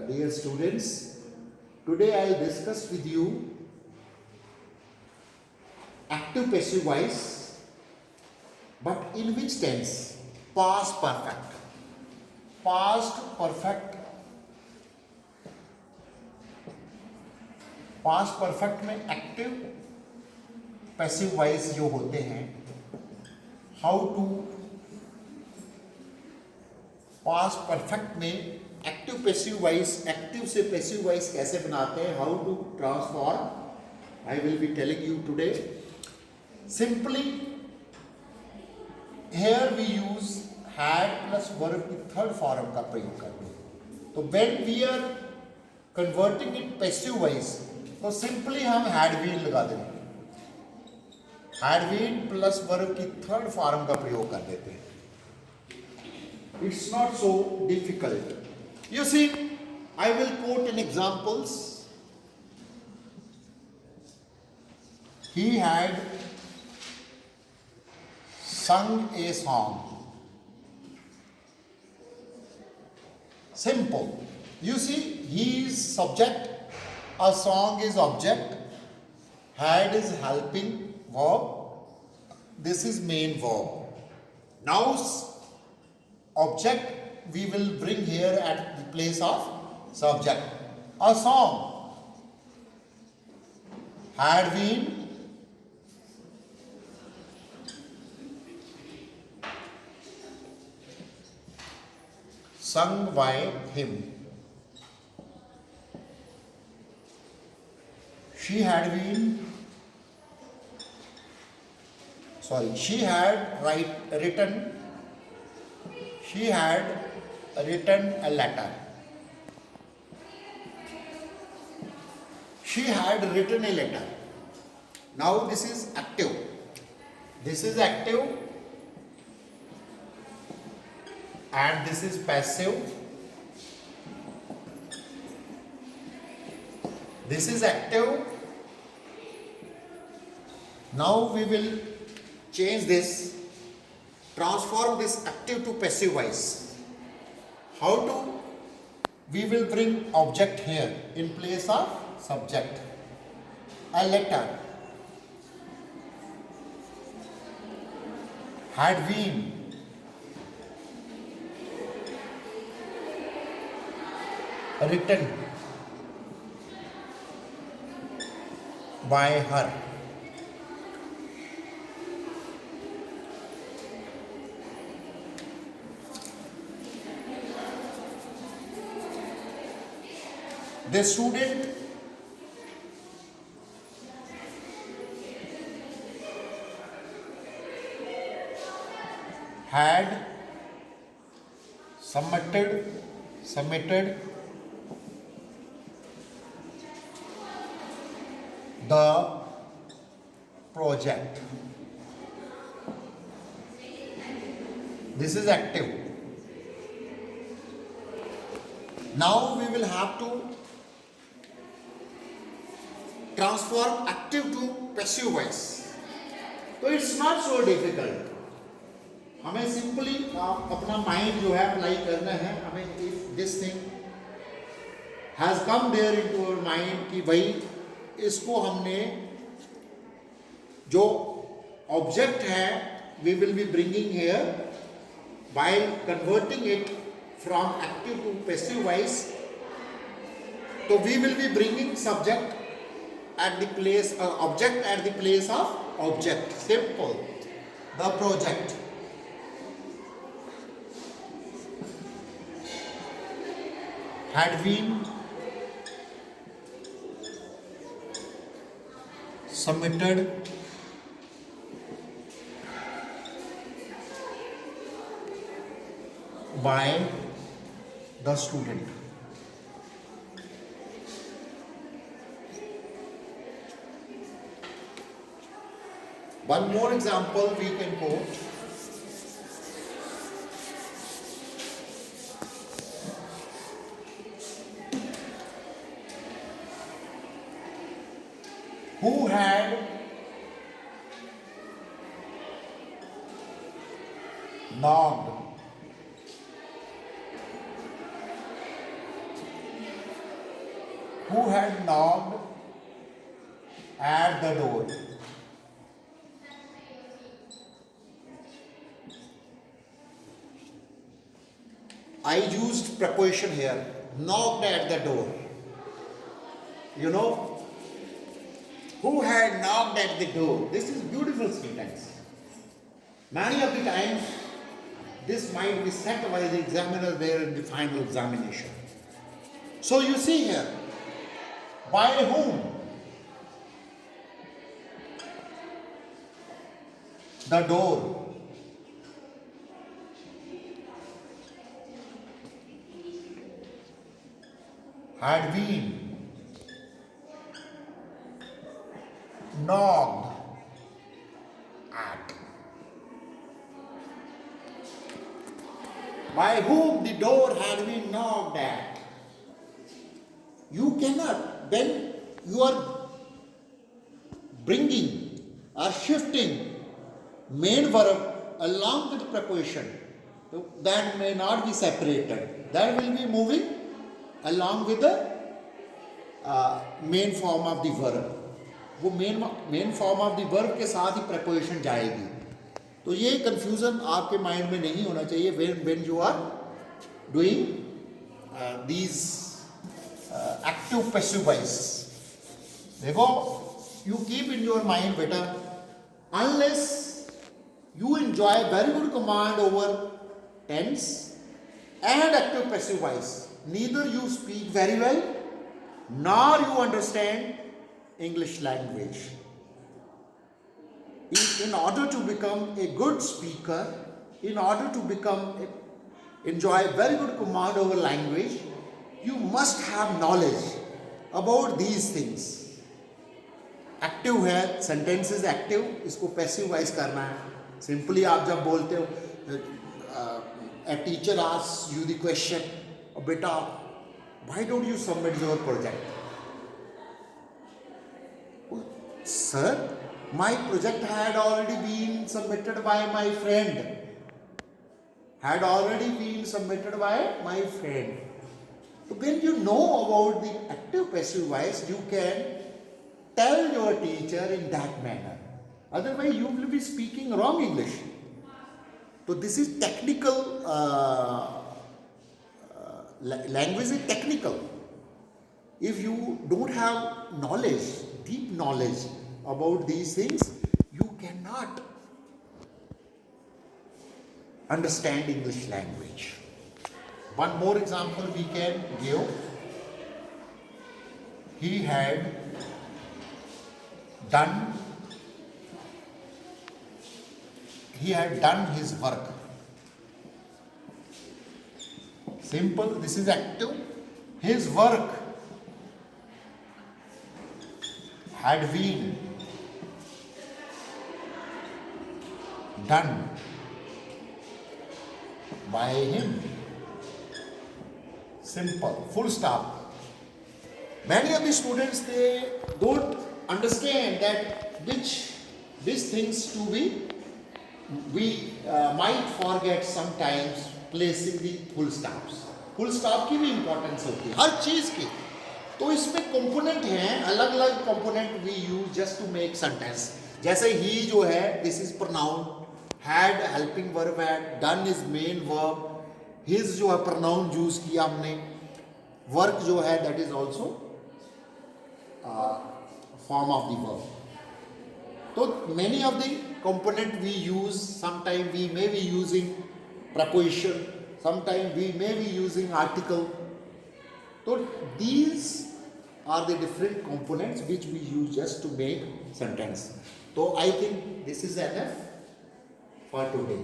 Dear students, today I'll discuss with you active passive voice, but in which tense? Past perfect. Past perfect. Past perfect में active passive voice जो होते हैं, how to past perfect में active passive voice, active से passive voice कैसे बनाते हैं, how to transform, I will be telling you today. Simply here we use had plus verb की थर्ड फॉर्म का प्रयोग करते हैं. तो when we are converting in passive voice, तो सिंपली हम हैड बीन लगा देंगे. हैड बीन प्लस वर्ब की थर्ड फॉर्म का प्रयोग कर देते हैं. It's not so difficult. You see, I will quote in examples. He had sung a song. Simple. You see, he is subject, a song is object, had is helping verb, this is main verb. Now object we will bring here at the place of subject. A song had been sung by him. She had written a letter. She had written a letter. Now this is active. This is active and this is passive. This is active. Now we will change this, transform this active to passive voice. How to? We will bring object here in place of subject. A letter had been written by her. The student had submitted the project. This is active. Now we will have to transform active to passive voice. तो it's not so difficult. हमें simply अपना mind जो है apply करना है. हमें if this thing has come there into our mind कि भाई इसको हमने जो ऑब्जेक्ट है we will be bringing here by converting it from active to passive voice. तो we will be bringing subject at the place, object at the place of object. Simple. The project had been submitted by the student. One more example we can quote. Who had knocked who had knocked at the door. I used preposition here, knocked at the door. You know, who had knocked at the door? This is beautiful sentence. Many of the times, this might be set by the examiner there in the final examination. So you see here, by whom? The door. Had been knocked at. By whom the door had been knocked at. You cannot, when you are bringing or shifting main verb along with preposition, that may not be separated. That will be moving along with the main form of the verb. वो main form of the verb के साथ ही preposition जाएगी. तो ये confusion आपके mind में नहीं होना चाहिए when you are doing these active passive voice. देखो, you keep in your mind better, unless you enjoy very good command over tense and active passive voice, neither you speak very well nor you understand English language. In order to become a good speaker, in order to enjoy very good command over language, you must have knowledge about these things. Active है, sentence is active, इसको passive voice करना है. Simply आप जब बोलते हो, a teacher asks you the question, beta, why don't you submit your project? Sir, my project had already been submitted by my friend. Had already been submitted by my friend. So when you know about the active passive voice, you can tell your teacher in that manner. Otherwise, you will be speaking wrong English. So this is technical. Language is technical. If you don't have knowledge, deep knowledge about these things, you cannot understand English language. One more example we can give. He had done his work. Simple, this is active. His work had been done by him. Simple, full stop. Many of the students, they don't understand that which things to be. We might forget sometimes placing the full stops. Full stop की भी importance होती है हर चीज की. तो इसमें component हैं, अलग अलग component we use just to make sentence. जैसे ही जो है, this is pronoun, had helping verb है, done is main verb, his जो है प्रोनाउन यूज किया हमने, वर्क जो है that is also form of the verb. तो many of the component we use, sometime we may be using preposition, sometimes we may be using article. So these are the different components which we use just to make sentence. So I think this is enough for today.